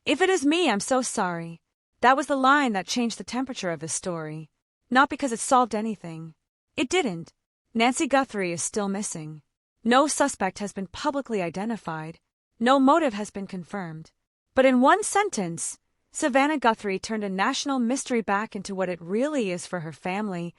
"If it is me, I'm so sorry." That was the line that changed the temperature of this story. Not because it solved anything. It didn't. Nancy Guthrie is still missing. No suspect has been publicly identified. No motive has been confirmed. But in one sentence, Savannah Guthrie turned a national mystery back into what it really is for her family,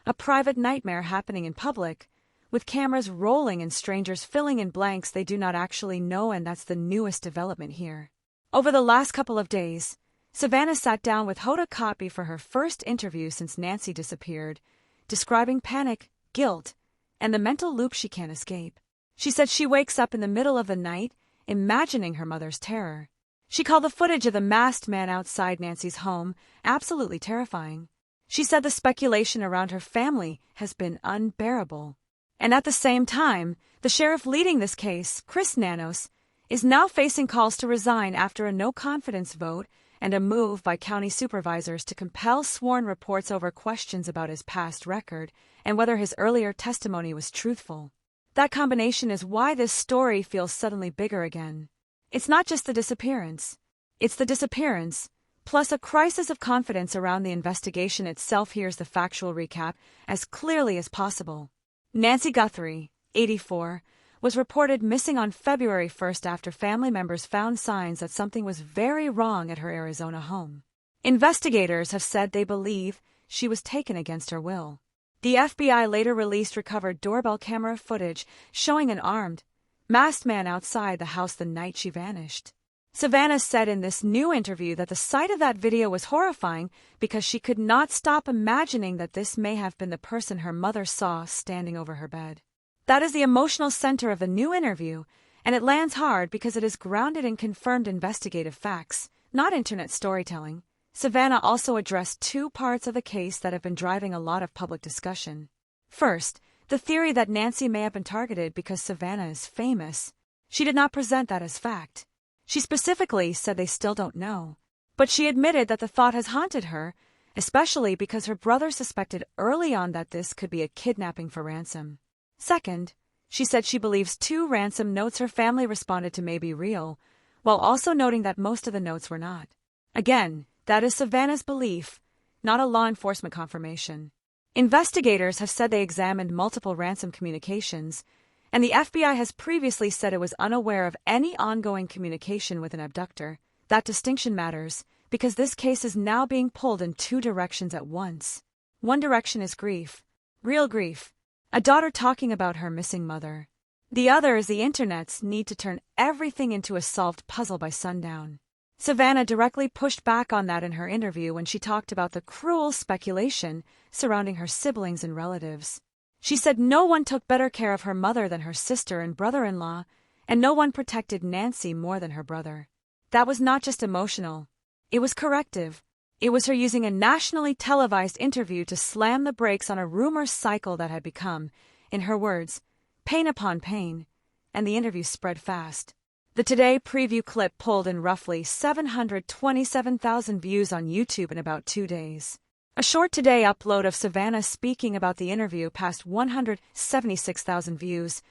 a private nightmare happening in public, with cameras rolling and strangers filling in blanks they do not actually know, and that's the newest development here. Over the last couple of days, Savannah sat down with Hoda Kotb for her first interview since Nancy disappeared, describing panic, guilt, and the mental loop she can't escape. She said she wakes up in the middle of the night, imagining her mother's terror. She called the footage of the masked man outside Nancy's home absolutely terrifying. She said the speculation around her family has been unbearable. And at the same time, the sheriff leading this case, Chris Nanos, is now facing calls to resign after a no-confidence vote and a move by county supervisors to compel sworn reports over questions about his past record and whether his earlier testimony was truthful. That combination is why this story feels suddenly bigger again. It's not just the disappearance. It's the disappearance, plus a crisis of confidence around the investigation itself. Here's the factual recap as clearly as possible. Nancy Guthrie, 84, was reported missing on February 1st after family members found signs that something was very wrong at her Arizona home. Investigators have said they believe she was taken against her will. The FBI later released recovered doorbell camera footage showing an armed, masked man outside the house the night she vanished. Savannah said in this new interview that the sight of that video was horrifying because she could not stop imagining that this may have been the person her mother saw standing over her bed. That is the emotional center of the new interview, and it lands hard because it is grounded in confirmed investigative facts, not internet storytelling. Savannah also addressed two parts of the case that have been driving a lot of public discussion. First, the theory that Nancy may have been targeted because Savannah is famous. She did not present that as fact. She specifically said they still don't know. But she admitted that the thought has haunted her, especially because her brother suspected early on that this could be a kidnapping for ransom. Second, she said she believes 2 ransom notes her family responded to may be real, while also noting that most of the notes were not. Again, that is Savannah's belief, not a law enforcement confirmation. Investigators have said they examined multiple ransom communications, and the FBI has previously said it was unaware of any ongoing communication with an abductor. That distinction matters, because this case is now being pulled in 2 directions at once. One direction is grief, real grief, a daughter talking about her missing mother. The other is the internet's need to turn everything into a solved puzzle by sundown. Savannah directly pushed back on that in her interview when she talked about the cruel speculation surrounding her siblings and relatives. She said no one took better care of her mother than her sister and brother-in-law, and no one protected Nancy more than her brother. That was not just emotional. It was corrective. It was her using a nationally televised interview to slam the brakes on a rumor cycle that had become, in her words, pain upon pain, and the interview spread fast. The Today preview clip pulled in roughly 727,000 views on YouTube in about 2 days. A short Today upload of Savannah speaking about the interview passed 176,000 views,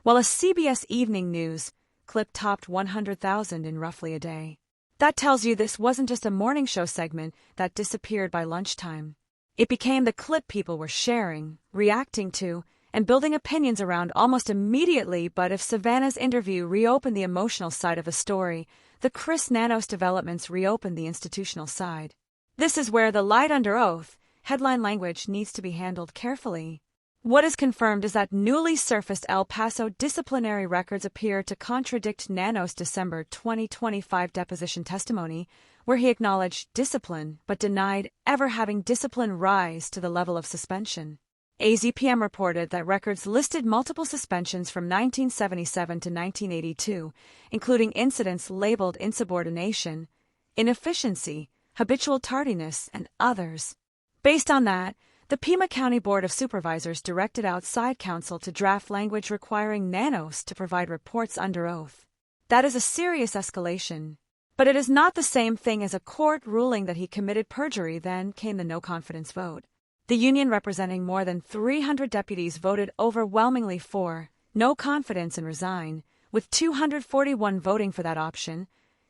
while a CBS Evening News clip topped 100,000 in roughly a day. That tells you this wasn't just a morning show segment that disappeared by lunchtime. It became the clip people were sharing, reacting to, and building opinions around almost immediately. But if Savannah's interview reopened the emotional side of a story, the Chris Nanos developments reopened the institutional side. This is where the lied under oath headline language needs to be handled carefully. What is confirmed is that newly surfaced El Paso disciplinary records appear to contradict Nanos' December 2025 deposition testimony, where he acknowledged discipline but denied ever having discipline rise to the level of suspension. AZPM reported that records listed multiple suspensions from 1977 to 1982, including incidents labeled insubordination, inefficiency, habitual tardiness, and others. Based on that, the Pima County Board of Supervisors directed outside counsel to draft language requiring Nanos to provide reports under oath. That is a serious escalation. But it is not the same thing as a court ruling that he committed perjury. Then came the no-confidence vote. The union representing more than 300 deputies voted overwhelmingly for no confidence and resign, with 241 voting for that option,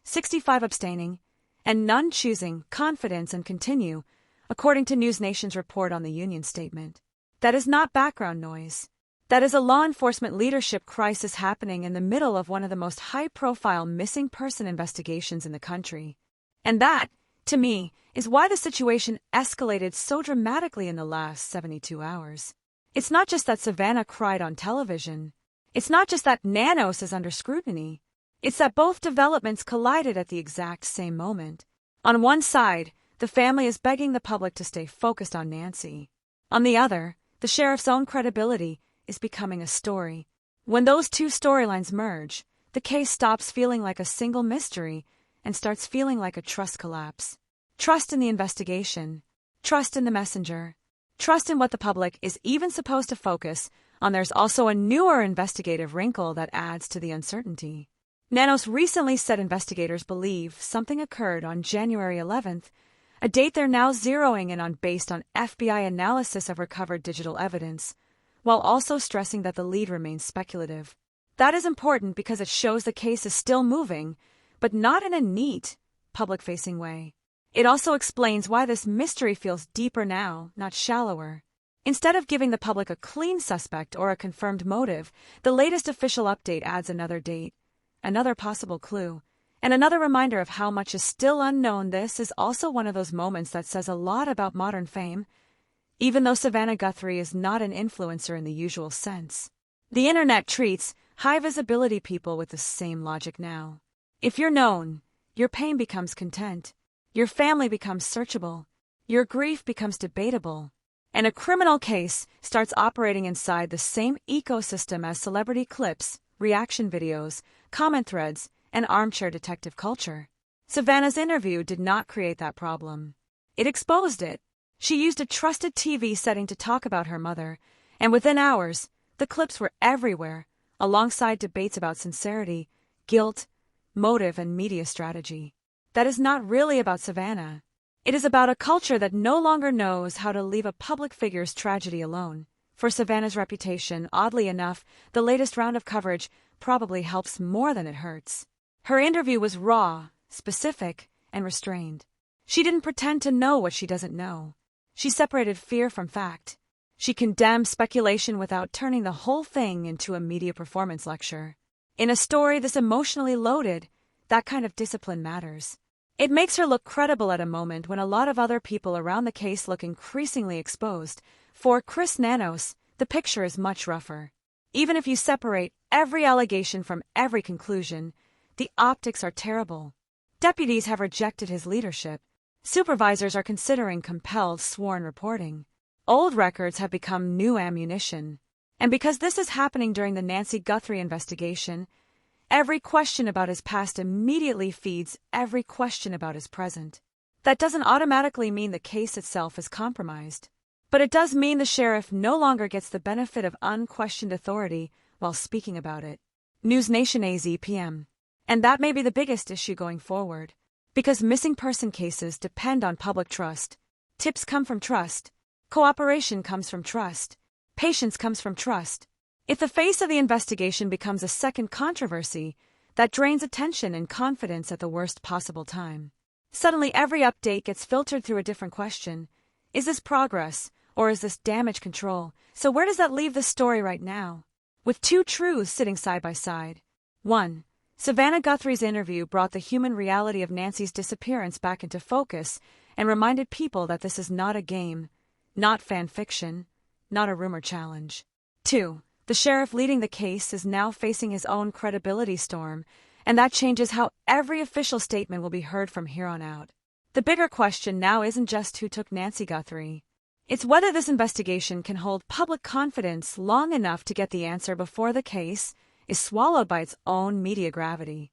65 abstaining, and none choosing confidence and continue, according to News Nation's report on the union statement. That is not background noise. That is a law enforcement leadership crisis happening in the middle of one of the most high-profile missing person investigations in the country. And that, to me, is why the situation escalated so dramatically in the last 72 hours. It's not just that Savannah cried on television. It's not just that Nanos is under scrutiny. It's that both developments collided at the exact same moment. On one side, the family is begging the public to stay focused on Nancy. On the other, the sheriff's own credibility is becoming a story. When those two storylines merge, the case stops feeling like a single mystery and starts feeling like a trust collapse. Trust in the investigation, trust in the messenger, trust in what the public is even supposed to focus on. There's also a newer investigative wrinkle that adds to the uncertainty. Nanos recently said investigators believe something occurred on January 11th, a date they're now zeroing in on based on FBI analysis of recovered digital evidence, while also stressing that the lead remains speculative. That is important because it shows the case is still moving, but not in a neat, public-facing way. It also explains why this mystery feels deeper now, not shallower. Instead of giving the public a clean suspect or a confirmed motive, the latest official update adds another date, another possible clue, and another reminder of how much is still unknown. This is also one of those moments that says a lot about modern fame, even though Savannah Guthrie is not an influencer in the usual sense. The internet treats high-visibility people with the same logic now. If you're known, your pain becomes content, your family becomes searchable, your grief becomes debatable, and a criminal case starts operating inside the same ecosystem as celebrity clips, reaction videos, comment threads, and armchair detective culture. Savannah's interview did not create that problem. It exposed it. She used a trusted TV setting to talk about her mother, and within hours, the clips were everywhere, alongside debates about sincerity, guilt, motive, and media strategy. That is not really about Savannah. It is about a culture that no longer knows how to leave a public figure's tragedy alone. For Savannah's reputation, oddly enough, the latest round of coverage probably helps more than it hurts. Her interview was raw, specific, and restrained. She didn't pretend to know what she doesn't know. She separated fear from fact. She condemned speculation without turning the whole thing into a media performance lecture. In a story this emotionally loaded, that kind of discipline matters. It makes her look credible at a moment when a lot of other people around the case look increasingly exposed. For Chris Nanos, the picture is much rougher. Even if you separate every allegation from every conclusion, the optics are terrible. Deputies have rejected his leadership. Supervisors are considering compelled sworn reporting. Old records have become new ammunition. And because this is happening during the Nancy Guthrie investigation, every question about his past immediately feeds every question about his present. That doesn't automatically mean the case itself is compromised. But it does mean the sheriff no longer gets the benefit of unquestioned authority while speaking about it. News Nation AZ PM. And that may be the biggest issue going forward. Because missing person cases depend on public trust. Tips come from trust. Cooperation comes from trust. Patience comes from trust. If the face of the investigation becomes a second controversy, that drains attention and confidence at the worst possible time. Suddenly every update gets filtered through a different question. Is this progress, or is this damage control? So where does that leave the story right now? With two truths sitting side by side. 1. Savannah Guthrie's interview brought the human reality of Nancy's disappearance back into focus and reminded people that this is not a game, not fan fiction, not a rumor challenge. 2. The sheriff leading the case is now facing his own credibility storm, and that changes how every official statement will be heard from here on out. The bigger question now isn't just who took Nancy Guthrie. It's whether this investigation can hold public confidence long enough to get the answer before the case is swallowed by its own media gravity.